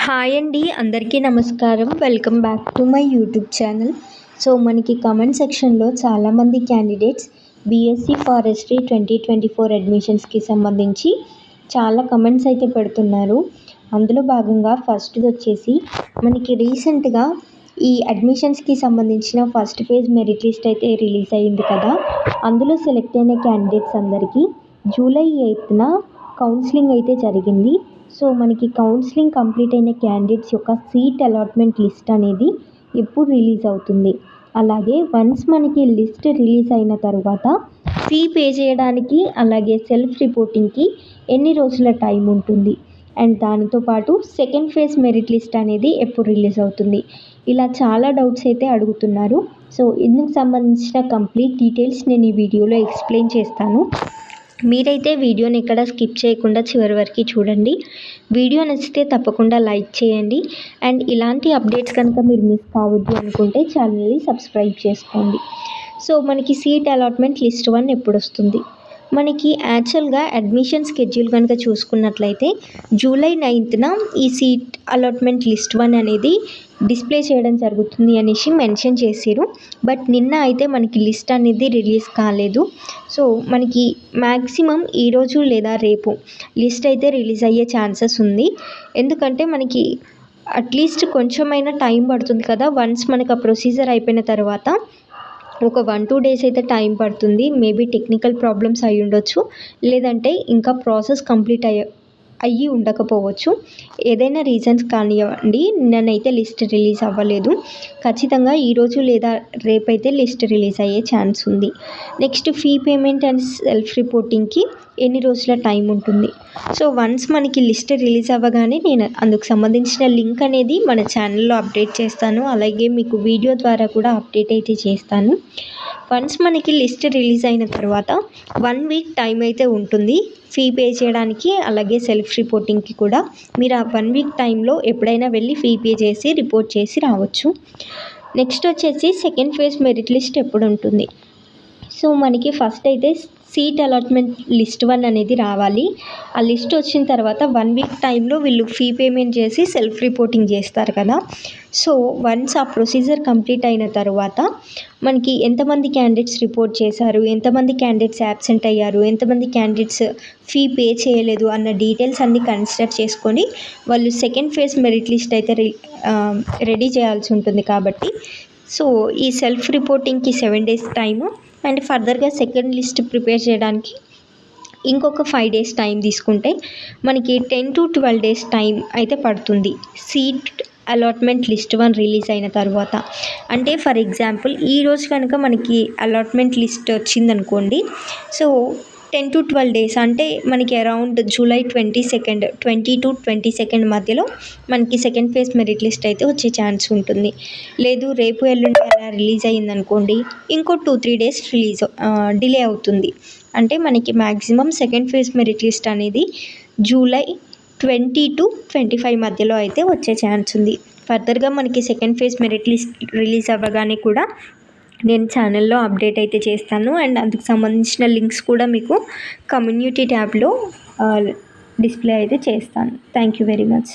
Hi అండి, అందరికీ నమస్కారం. Welcome back to my YouTube channel. So మనకి కమెంట్ సెక్షన్లో చాలామంది క్యాండిడేట్స్ బీఎస్సీ ఫారెస్ట్రీ 2024 అడ్మిషన్స్కి సంబంధించి చాలా కమెంట్స్ అయితే పెడుతున్నారు. అందులో భాగంగా ఫస్ట్ది వచ్చేసి మనకి రీసెంట్గా ఈ అడ్మిషన్స్కి సంబంధించిన ఫస్ట్ ఫేజ్ మెరిట్ లిస్ట్ అయితే రిలీజ్ అయ్యింది కదా. అందులో సెలెక్ట్ అయిన క్యాండిడేట్స్ అందరికీ జూలై 8న కౌన్సిలింగ్ అయితే జరిగింది. సో మనకి కౌన్సిలింగ్ కంప్లీట్ అయిన క్యాండిడేట్స్ యొక్క సీట్ అలాట్మెంట్ లిస్ట్ అనేది ఎప్పుడు రిలీజ్ అవుతుంది, అలాగే వన్స్ మనకి లిస్ట్ రిలీజ్ అయిన తర్వాత ఫీ పే చేయడానికి అలాగే సెల్ఫ్ రిపోర్టింగ్కి ఎన్ని రోజుల టైం ఉంటుంది, అండ్ దానితో పాటు సెకండ్ ఫేజ్ మెరిట్ లిస్ట్ అనేది ఎప్పుడు రిలీజ్ అవుతుంది, ఇలా చాలా డౌట్స్ అయితే అడుగుతున్నారు. సో ఇందుకు సంబంధించిన కంప్లీట్ డీటెయిల్స్ నేను ఈ వీడియోలో ఎక్స్ప్లెయిన్ చేస్తాను. మీరైతే వీడియోని ఎక్కడ స్కిప్ చేయకుండా చివరి వరకు చూడండి. వీడియో నచ్చితే తప్పకుండా లైక్ చేయండి, అండ్ ఇలాంటి అప్డేట్స్ కనుక మీరు మిస్ కావద్దు అనుకుంటే ఛానల్ని సబ్స్క్రైబ్ చేసుకోండి. సో మనకి సీట్ అలాట్మెంట్ లిస్ట్ 1 ఎప్పుడు వస్తుంది? మనకి యాక్చువల్గా అడ్మిషన్ స్కెడ్యూల్ కనుక చూసుకున్నట్లయితే జూలై 9న ఈ సీట్ అలాట్మెంట్ లిస్ట్ 1 అనేది డిస్ప్లే చేయడం జరుగుతుంది అనేసి మెన్షన్ చేసిరు. బట్ నిన్న అయితే మనకి లిస్ట్ అనేది రిలీజ్ కాలేదు. సో మనకి మ్యాక్సిమం ఈరోజు లేదా రేపు లిస్ట్ అయితే రిలీజ్ అయ్యే ఛాన్సెస్ ఉంది. ఎందుకంటే మనకి అట్లీస్ట్ కొంచెమైనా టైం పడుతుంది కదా. వన్స్ మనకు ఆ ప్రొసీజర్ అయిపోయిన తర్వాత ఒక 1-2 డేస్ అయితే టైం పడుతుంది. మేబీ టెక్నికల్ ప్రాబ్లమ్స్ అయి ఉండొచ్చు, లేదంటే ఇంకా ప్రాసెస్ కంప్లీట్ అయ్యి ఉండకపోవచ్చు. ఏదైనా రీజన్స్ కానివ్వండి, నిన్నైతే లిస్ట్ రిలీజ్ అవ్వలేదు. ఖచ్చితంగా ఈరోజు లేదా రేపైతే లిస్ట్ రిలీజ్ అయ్యే ఛాన్స్ ఉంది. Next fee payment and self రిపోర్టింగ్కి ఎన్ని రోజుల టైం ఉంటుంది? సో వన్స్ మనకి లిస్ట్ రిలీజ్ అవ్వగానే నేను అందుకు సంబంధించిన లింక్ అనేది మన ఛానల్లో అప్డేట్ చేస్తాను. అలాగే మీకు వీడియో ద్వారా కూడా అప్డేట్ అయితే చేస్తాను. వన్స్ మనకి లిస్ట్ రిలీజ్ అయిన తర్వాత 1 వీక్ టైం అయితే ఉంటుంది ఫీ పే చేయడానికి, అలాగే సెల్ఫ్ రిపోర్టింగ్కి కూడా. మీరు ఆ 1 వీక్ టైంలో ఎప్పుడైనా వెళ్ళి ఫీ పే చేసి రిపోర్ట్ చేసి రావచ్చు. నెక్స్ట్ వచ్చేసి సెకండ్ ఫేజ్ మెరిట్ లిస్ట్ ఎప్పుడు ఉంటుంది? సో మనకి ఫస్ట్ అయితే సీట్ అలాట్మెంట్ లిస్ట్ 1 అనేది రావాలి. ఆ లిస్ట్ వచ్చిన తర్వాత 1 వీక్ టైంలో వీళ్ళు ఫీ పేమెంట్ చేసి సెల్ఫ్ రిపోర్టింగ్ చేస్తారు కదా. సో వన్స్ ఆ ప్రొసీజర్ కంప్లీట్ అయిన తర్వాత మనకి ఎంతమంది క్యాండిడేట్స్ రిపోర్ట్ చేశారు, ఎంతమంది క్యాండిడేట్స్ యాబ్సెంట్ అయ్యారు, ఎంతమంది క్యాండిడేట్స్ ఫీ పే చేయలేదు అన్న డీటెయిల్స్ అన్నీ కన్సిడర్ చేసుకొని వాళ్ళు సెకండ్ ఫేజ్ మెరిట్ లిస్ట్ అయితే రెడీ చేయాల్సి ఉంటుంది. కాబట్టి సో ఈ సెల్ఫ్ రిపోర్టింగ్కి 7 డేస్ టైము, అండ్ ఫర్దర్గా సెకండ్ లిస్ట్ ప్రిపేర్ చేయడానికి ఇంకొక 5 డేస్ టైం తీసుకుంటే మనకి 10 to 12 డేస్ టైం అయితే పడుతుంది సీట్ అలాట్మెంట్ లిస్ట్ 1 రిలీజ్ అయిన తర్వాత. అంటే ఫర్ ఎగ్జాంపుల్ ఈరోజు కనుక మనకి అలాట్మెంట్ లిస్ట్ వచ్చిందనుకోండి, సో 10 to 12 డేస్ అంటే మనకి అరౌండ్ జూలై 20 to 22 మధ్యలో మనకి సెకండ్ ఫేజ్ మెరిట్ లిస్ట్ అయితే వచ్చే ఛాన్స్ ఉంటుంది. లేదు రేపు ఎల్లుండి అలా రిలీజ్ అయ్యిందనుకోండి, ఇంకో 2-3 డేస్ డిలే అవుతుంది. అంటే మనకి maximum second phase merit list అనేది జూలై 20 to 25 మధ్యలో అయితే వచ్చే ఛాన్స్ ఉంది. ఫర్దర్గా మనకి second phase merit list release అవ్వగానే కూడా నేను ఛానల్లో అప్డేట్ అయితే చేస్తాను, అండ్ అందుకు సంబంధించిన లింక్స్ కూడా మీకు కమ్యూనిటీ ట్యాబ్లో డిస్ప్లే అయితే చేస్తాను. Thank you very much.